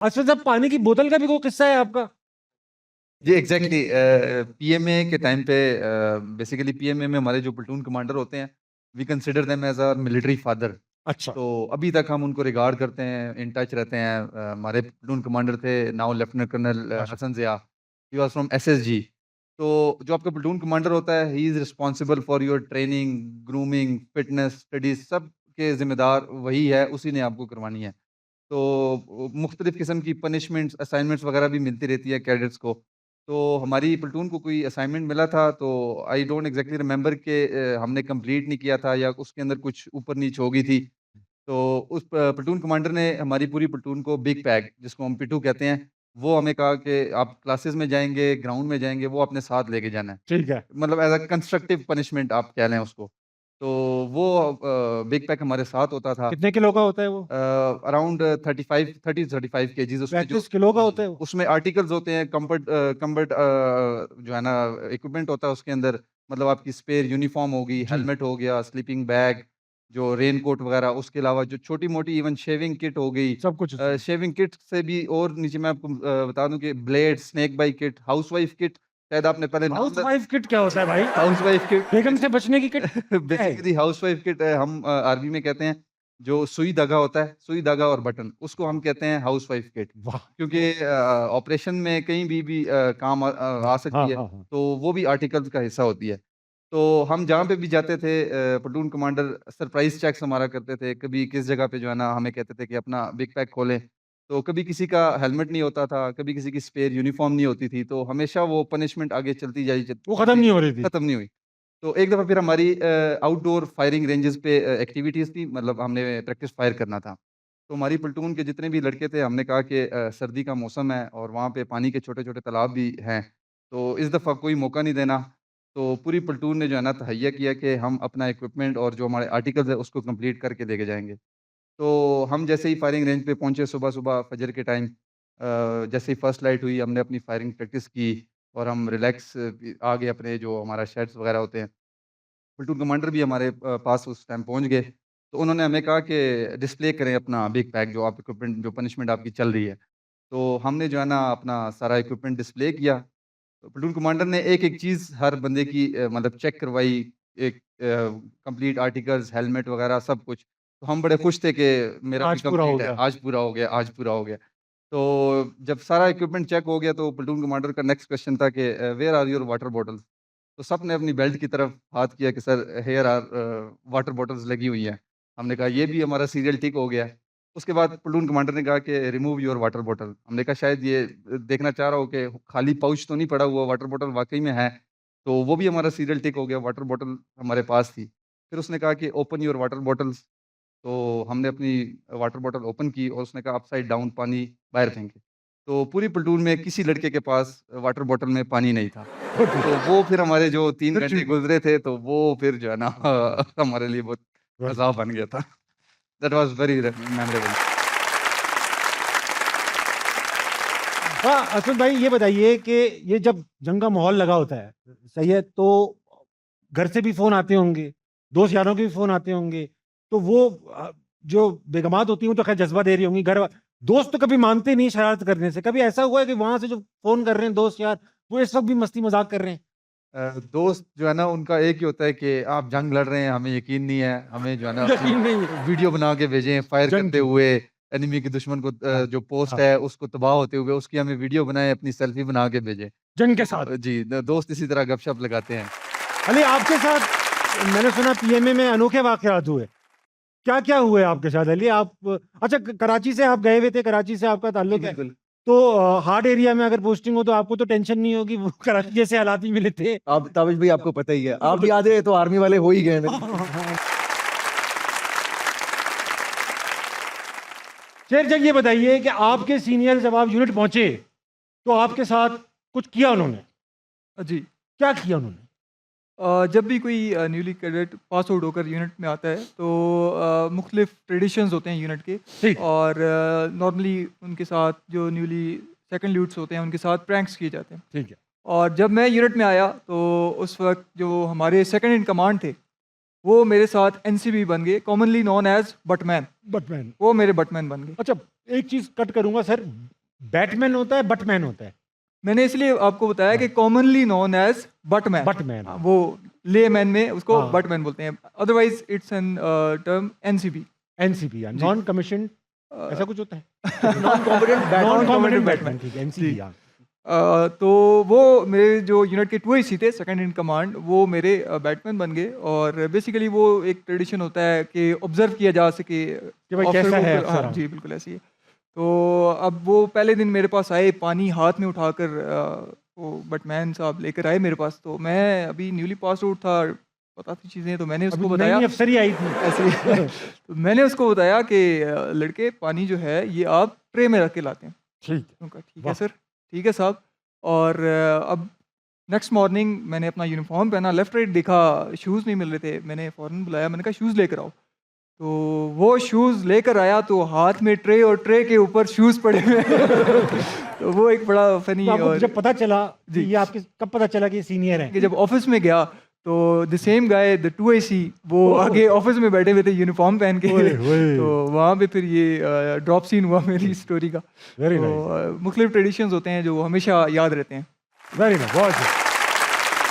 अच्छा साहब, पानी की बोतल का भी कोई किस्सा है आपका? जी एग्जैक्टली पीएमए के टाइम पे बेसिकली पीएमए में हमारे जो प्लेटून कमांडर होते हैं we consider them as a military father. अच्छा। तो अभी तक हम उनको रिगार्ड करते हैं, इन टच रहते हैं। हमारे प्लेटून कमांडर थे नाउ लेफ्टिनेंट कर्नल अच्छा। Hasan Zia, he was from SSG. तो जो आपका प्लेटून कमांडर होता है he is responsible for your training, grooming, fitness, studies, सब के जिम्मेदार वही है, उसी ने आपको करवानी है। तो मुख्तलिफ़ किस्म की पनिशमेंट्स, असाइनमेंट्स वगैरह भी मिलती रहती है कैडेट्स को। तो हमारी प्लेटून को कोई असाइनमेंट मिला था, तो आई डोंट एग्ज़ैक्टली रिमेंबर कि हमने कंप्लीट नहीं किया था या उसके अंदर कुछ ऊपर-नीच हो गई थी। तो उस प्लेटून कमांडर ने हमारी पूरी प्लेटून को बिग पैक, जिसको हम पिट्ठू कहते हैं, वो हमें कहा कि आप क्लासेस में जाएँगे, ग्राउंड में जाएँगे, वो अपने साथ लेके जाना है। ठीक है। मतलब एज़ अ कंस्ट्रक्टिव पनिशमेंट आप कह लें उसको। तो वो बिग पैक हमारे साथ होता था। कितने किलो का होता है वो? Around 35 30-35 kgs. उसमें जो 35 किलो का जी, होता है वो? उसमें आर्टिकल्स होते हैं, कम्बर्ट जो है ना इक्विपमेंट होता है उसके अंदर। मतलब आपकी स्पेयर यूनिफ़ॉर्म होगी, जी। हेलमेट हो गया, स्लीपिंग बैग, जो रेनकोट वगैरह, उसके अलावा जो छोटी-मोटी इवन शेविंग किट हो गई। सब कुछ उसमें। शेविंग किट से भी और नीचे मैं आपको बता दूँ कि blade, snake bite kit, housewife kit, शायद आपने पहले नाम हाउसवाइफ किट क्या होता है भाई? हाउसवाइफ किट बेगम से बचने की किट क्या है? बेसिकली हाउसवाइफ किट हम आर्मी में कहते हैं, जो सुई धागा होता है, सुई धागा और बटन, उसको हम कहते हैं हाउसवाइफ किट। वाह! क्योंकि ऑपरेशन में कहीं भी काम आ हाँ, सकती है, हाँ, हाँ। तो वो भी आर्टिकल्स का हिस्सा होती है। तो हम जहाँ पे भी जाते थे, प्लेटून कमांडर सरप्राइज़ चेक्स हमारा करते थे। कभी किस जगह पे जो है ना हमें कहते थे कि अपना बिग पैक खोलें, तो कभी किसी का हेलमेट नहीं होता था, कभी किसी की स्पेयर यूनिफ़ॉर्म नहीं होती थी, तो हमेशा वो पनिशमेंट आगे वो खत्म नहीं हो रही थी। खत्म नहीं हुई। तो एक दफ़ा फिर हमारी आउटडोर फायरिंग रेंजेस पे एक्टिविटीज़ थी, मतलब हमने प्रैक्टिस फायर करना था। तो हमारी प्लेटून के जितने भी लड़के थे, हमने कहा कि सर्दी का मौसम है और वहाँ पे पानी के छोटे-छोटे तालाब भी हैं, तो इस दफ़ा कोई मौका नहीं देना। तो पूरी प्लेटून ने जो है ना तहैया किया कि हम अपना इक्विपमेंट और जो हमारे आर्टिकल्स हैं उसको कंप्लीट करके लेके जाएँगे। तो हम जैसे ही फायरिंग रेंज पे पहुँचे सुबह-सुबह फजर के टाइम, जैसे ही फर्स्ट लाइट हुई, हमने अपनी फायरिंग प्रैक्टिस की और हम रिलैक्स आ गए अपने जो हमारा शेड्स वगैरह होते हैं। प्लेटून कमांडर भी हमारे पास उस टाइम पहुँच गए। तो उन्होंने हमें कहा कि डिस्प्ले करें अपना बिग पैक, जो आप इक्विपमेंट, जो पनिशमेंट आपकी चल रही है। तो हमने जो है ना अपना सारा इक्विपमेंट डिस्प्ले किया। तो प्लेटून कमांडर ने एक-एक चीज़ हर बंदे की मतलब चेक करवाई, एक कंप्लीट आर्टिकल्स, हेलमेट वगैरह सब कुछ। तो हम बड़े खुश थे कि मेरा भी आज पूरा हो कंप्लीट है, गया। आज पूरा हो गया, आज पूरा हो गया। तो जब सारा इक्विपमेंट चेक हो गया, तो प्लेटून कमांडर का नेक्स्ट क्वेश्चन था कि where are your water bottles? तो सबने अपनी बेल्ट की तरफ हाथ किया कि sir here are water bottles लगी हुई हैं। हमने कहा ये भी हमारा सीरियल टिक हो गया है। उसके बाद प्लेटून कमांडर ने कहा कि रिमूव योर वाटर बॉटल। हमने कहा शायद ये देखना चाह रहा हो कि खाली पाउच तो नहीं पड़ा हुआ, वाटर बॉटल वाक़ई में है। तो वो भी हमारा सीरियल टिक हो गया, वाटर बॉटल हमारे पास थी। फिर उसने कहा कि ओपन योर वाटर बॉटल्स। तो हमने अपनी वाटर बॉटल ओपन की और उसने कहा अपसाइड डाउन पानी बाहर फेंके। तो पूरी प्लेटून में किसी लड़के के पास वाटर बॉटल में पानी नहीं था। तो वो फिर हमारे जो 3 फिर घंटे ठीक। गुज़रे थे, तो वो फिर जो है ना हमारे लिए बहुत बस। अज़ाब बन गया था। That was very memorable. हाँ, असद भाई ये बताइए कि ये जब जंग का माहौल लगा होता है, सही है, तो घर से भी फ़ोन आते होंगे, दोस्त यारों के भी फ़ोन आते होंगे, तो वो जो बेगमात होती हैं, वो तो खैर जज़्बा दे रही होंगी, दोस्त तो कभी मानते नहीं शरारत करने से। कभी ऐसा हुआ है कि वहाँ से जो फ़ोन कर रहे हैं दोस्त यार, वो इस वक़्त भी मस्ती मज़ाक कर रहे हैं? दोस्त जो है ना उनका एक ही होता है कि आप जंग लड़ रहे हैं, हमें यकीन नहीं है, हमें जो है ना अपनी यकीन नहीं है। वीडियो बना के भेजें फायर जंग करते की। हुए, एनिमी के दुश्मन को हाँ, जो पोस्ट हाँ, है उसको तबाह होते हुए उसकी हमें वीडियो बनाएँ, अपनी सेल्फी बना के भेजें। जंग के तो साथ। जी, दोस्त इसी तरह गपशप लगाते हैं। अली आपके साथ मैंने सुना पीएमए में अनोखे वाक़यात हुए। क्या-क्या हुए आपके साथ अली? आप अच्छा कराची से आप गए हुए थे, कराची से आपका जी, ताल्लुक है। बिल्कुल। तो हार्ड एरिया में अगर पोस्टिंग हो तो आपको तो टेंशन नहीं होगी, वो कराची जैसे हालात ही मिले थे। अब ताबिश भाई आपको पता ही है, आप भी आधे तो आर्मी वाले हो ही गए मेरे। शेर जंग ये बताइए कि आपके सीनियर जब आप यूनिट पहुंचे, तो आपके साथ कुछ किया उन्होंने? जी। क्या किया उन्होंने? जब भी कोई न्यूली कैडेट पास आउट होकर यूनिट में आता है तो मुख्तलिफ ट्रेडिशंस होते हैं यूनिट के। ठीक। और नॉर्मली उनके साथ जो न्यूली सेकंड ल्यूट्स होते हैं उनके साथ प्रैंक्स किए जाते हैं। ठीक है। और जब मैं यूनिट में आया तो उस वक्त जो हमारे सेकंड इन कमांड थे वो मेरे साथ एनसीबी बन गए, कॉमनली नोन एज बटमैन। बटमैन। वो मेरे बटमैन बन गए। अच्छा, एक चीज कट करूंगा सर, बैटमैन होता है बटमैन होता है? मैंने इसलिए आपको बताया कि कॉमनली नोन एज बटमैन। बटमैन। वो लेमैन में उसको हाँ। बटमैन बोलते हैं, otherwise it's an term NCB. NCB non commission ऐसा कुछ होता है? Non competent non competent batman। Batman, ठीक है, एनसीबी। जी। तो वो मेरे जो यूनिट के 2AC थे, सेकंड इन कमांड, वो मेरे बैटमैन बन गए। और बेसिकली वो एक ट्रेडिशन होता है कि ऑब्जर्व किया जा सके कि भाई officer कैसा को। है हाँ अफसर। जी, बिल्कुल ऐसी है। तो अब वो पहले दिन मेरे पास आए, पानी हाथ में उठाकर वो बटमैन साहब लेकर आए मेरे पास। तो मैं अभी न्यूली पास आउट था, पता थी चीज़ें, तो मैंने उसको अभी बताया नई अफसर ही आई थी। ऐसे ही। तो मैंने उसको बताया कि लड़के, पानी जो है ये आप ट्रे में रख के लाते हैं। ठीक है। उनका ठीक है वाह। सर, ठीक है साहब। और अब नेक्स्ट मॉर्निंग मैंने अपना यूनिफॉर्म पहना, लेफ्ट राइट देखा, शूज़ नहीं मिल रहे थे। मैंने फ़ौरन बुलाया, मैंने कहा शूज़ लेकर आओ। तो वो शूज़ लेकर आया तो हाथ में ट्रे और ट्रे के ऊपर शूज़ पड़े हुए हैं। तो वो एक बड़ा फनी। तो आपको और जब पता चला जी। कि ये आपके, कब पता चला कि सीनियर है? कि जब ऑफिस में गया तो the same guy, the 2AC, वो आगे ऑफिस में बैठे हुए थे यूनिफॉर्म पहन के। ओए, ओए। तो वहाँ पे फिर ये ड्रॉप सीन हुआ मेरी स्टोरी का। वेरी तो नाइस, मुख्तलिफ ट्रेडिशंस होते हैं जो हमेशा याद रहते हैं। वेरी नाइस, बहुत अच्छा।